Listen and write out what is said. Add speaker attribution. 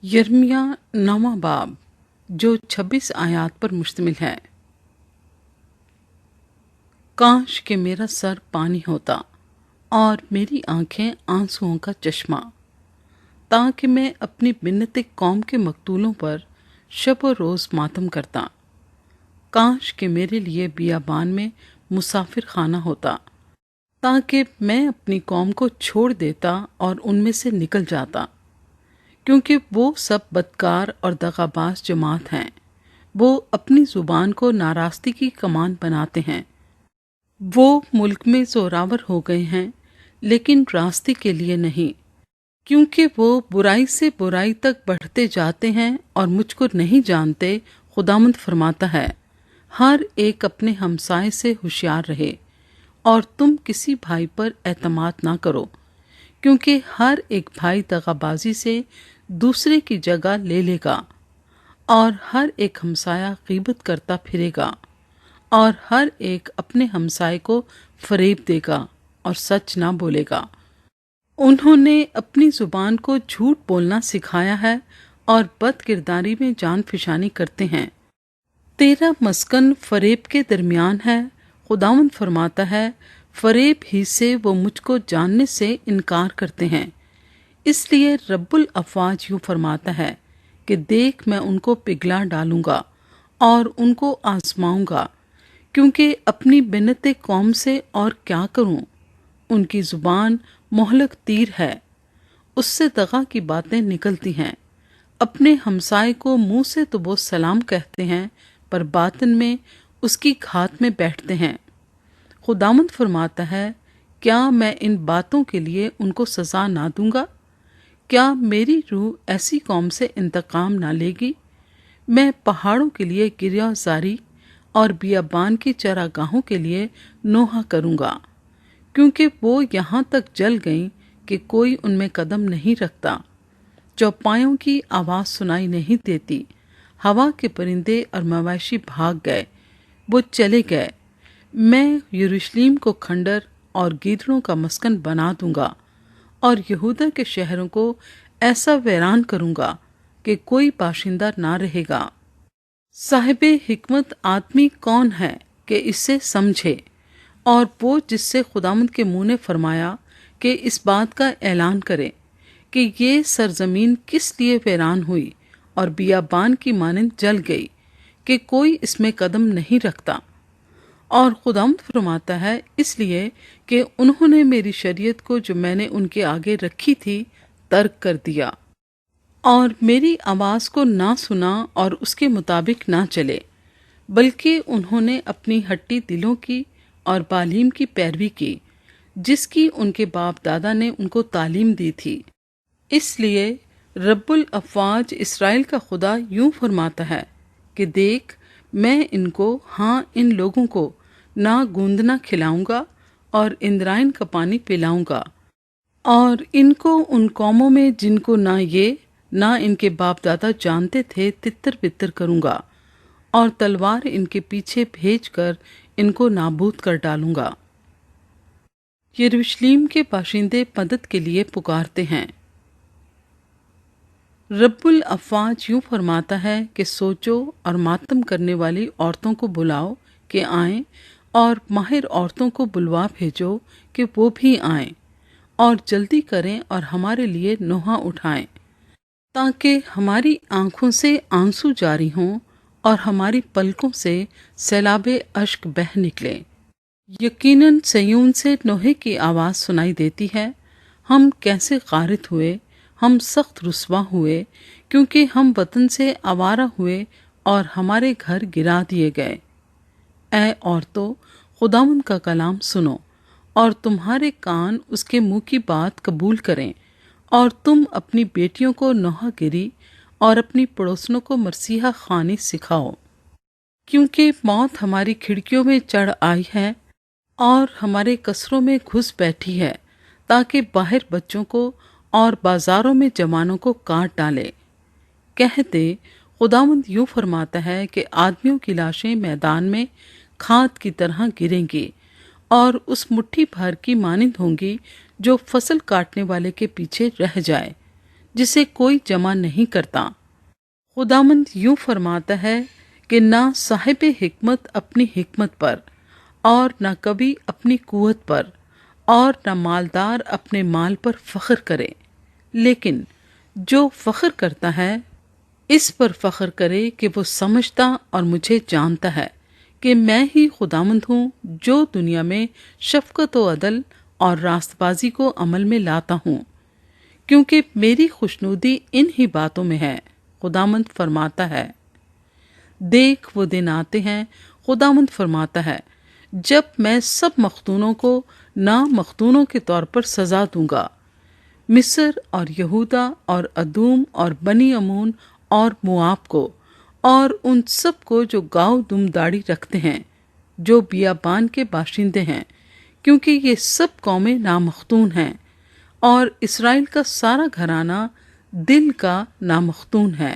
Speaker 1: यिर्मयाह 9वां बाब जो 26 आयात पर मुश्तमिल है। काश कि मेरा सर पानी होता और मेरी आंखें आंसुओं का चश्मा, ताकि मैं अपनी बिन्नत कौम के मकतूलों पर शब व रोज़ मातम करता। काश कि मेरे लिए बियाबान में मुसाफिर खाना होता, ताकि मैं अपनी कौम को छोड़ देता और उनमें से निकल जाता, क्योंकि वो सब बदकार और दगाबाज जमात हैं। वो अपनी ज़ुबान को नाराज़गी की कमान बनाते हैं। वो मुल्क में ज़ोरावर हो गए हैं, लेकिन रास्ते के लिए नहीं, क्योंकि वो बुराई से बुराई तक बढ़ते जाते हैं और मुझको नहीं जानते। खुदावंद फरमाता है, हर एक अपने हमसाए से होशियार रहे और तुम किसी भाई पर एतमाद ना करो, क्योंकि हर एक भाई दगाबाजी से दूसरे की जगह ले लेगा और हर एक हमसाया गीबत करता फिरेगा और हर एक अपने हमसाए को फरेब देगा और सच ना बोलेगा। उन्होंने अपनी ज़ुबान को झूठ बोलना सिखाया है और बदकिरदारी में जान फिशानी करते हैं। तेरा मस्कन फरेब के दरमियान है। खुदावंद फरमाता है, फरेब ही से वो मुझको जानने से इनकार करते हैं। इसलिए रब्बुल अफ़वाज यूँ फरमाता है कि देख, मैं उनको पिघला डालूंगा और उनको आजमाऊंगा, क्योंकि अपनी बिन्नत कौम से और क्या करूं। उनकी ज़ुबान मोहलक तीर है, उससे दगा की बातें निकलती हैं। अपने हमसाए को मुंह से तो वो सलाम कहते हैं, पर बातिन में उसकी घात में बैठते हैं। खुदावंद फरमाता है, क्या मैं इन बातों के लिए उनको सज़ा ना दूंगा? क्या मेरी रूह ऐसी कौम से इंतकाम ना लेगी? मैं पहाड़ों के लिए गिरयाजारी और बियाबान की चरागाहों के लिए नोहा करूँगा, क्योंकि वो यहाँ तक जल गईं कि कोई उनमें कदम नहीं रखता। चौपायों की आवाज़ सुनाई नहीं देती। हवा के परिंदे और मवेशी भाग गए, वो चले गए। मैं यरूशलेम को खंडर और गीदड़ों का मस्कन बना दूंगा और यहूदा के शहरों को ऐसा वीरान करूंगा कि कोई बाशिंदा ना रहेगा। साहिबे हिकमत आदमी कौन है कि इससे समझे, और वो जिससे खुदावंद के मुंह ने फरमाया कि इस बात का ऐलान करे कि ये सरजमीन किस लिए वीरान हुई और बियाबान की मानंद जल गई कि कोई इसमें कदम नहीं रखता। और खुदावंद फरमाता है, इसलिए कि उन्होंने मेरी शरीयत को जो मैंने उनके आगे रखी थी तर्क कर दिया और मेरी आवाज़ को ना सुना और उसके मुताबिक ना चले, बल्कि उन्होंने अपनी हट्टी दिलों की और बालीम की पैरवी की, जिसकी उनके बाप दादा ने उनको तालीम दी थी। इसलिए रब्बुल अफ़वाज इसराइल का खुदा यूं फरमाता है कि देख, मैं इनको, हाँ इन लोगों को ना गूंदना खिलाऊंगा और इंद्रायण का पानी पिलाऊंगा, और इनको उन कौमों में जिनको ना ये ना इनके बाप दादा जानते थे तितर बितर करूंगा, और तलवार इनके पीछे भेजकर इनको नाबूद कर डालूंगा। यरूशलेम के बाशिंदे मदद के लिए पुकारते हैं। रब्बुल अफ़वाज यूँ फरमाता है कि सोचो और मातम करने वाली औरतों को बुलाओ कि आएं, और माहिर औरतों को बुलवा भेजो कि वो भी आएं, और जल्दी करें और हमारे लिए नोहा उठाएं, ताकि हमारी आंखों से आंसू जारी हों और हमारी पलकों से सैलाबे अश्क बह निकले। यकीनन सयून से नोहे की आवाज़ सुनाई देती है, हम कैसे गारित हुए, हम सख्त रुस्वा हुए, क्योंकि हम वतन से आवारा हुए और हमारे घर गिरा दिए गए। ऐ औरतों, खुदावंद का कलाम सुनो और तुम्हारे कान उसके मुंह की बात कबूल करें, और तुम अपनी बेटियों को नौहागिरी और अपनी पड़ोसनों को मरसीहा खानी सिखाओ, क्योंकि मौत हमारी खिड़कियों में चढ़ आई है और हमारे कसरों में घुस बैठी है, ताकि बाहर बच्चों को और बाजारों में जवानों को काट डाले। कहते, खुदावंद यूँ फरमाता है कि आदमियों की लाशें मैदान में खाद की तरह गिरेंगी और उस मुट्ठी भर की मानिंद होंगी जो फसल काटने वाले के पीछे रह जाए, جسے کوئی جمع نہیں کرتا۔ خداوند یوں فرماتا ہے کہ نہ صاحب حکمت اپنی حکمت پر، اور نہ کبھی اپنی قوت پر، اور نہ مالدار اپنے مال پر فخر کرے، لیکن جو فخر کرتا ہے اس پر فخر کرے کہ وہ سمجھتا اور مجھے جانتا ہے کہ میں ہی خداوند ہوں جو دنیا میں شفقت و عدل اور راست بازی کو عمل میں لاتا ہوں، کیونکہ میری خوشنودی ان ہی باتوں میں ہے، خداوند فرماتا ہے۔ دیکھ وہ دن آتے ہیں، خداوند فرماتا ہے، جب میں سب مختونوں کو نامختونوں کے طور پر سزا دوں گا، مصر اور یہودا اور ادوم اور بنی امون اور موآب کو، اور ان سب کو جو گاؤ دم داڑھی رکھتے ہیں، جو بیابان کے باشندے ہیں، کیونکہ یہ سب قومیں نامختون ہیں، اور اسرائیل کا سارا گھرانہ دل کا نامختون ہے۔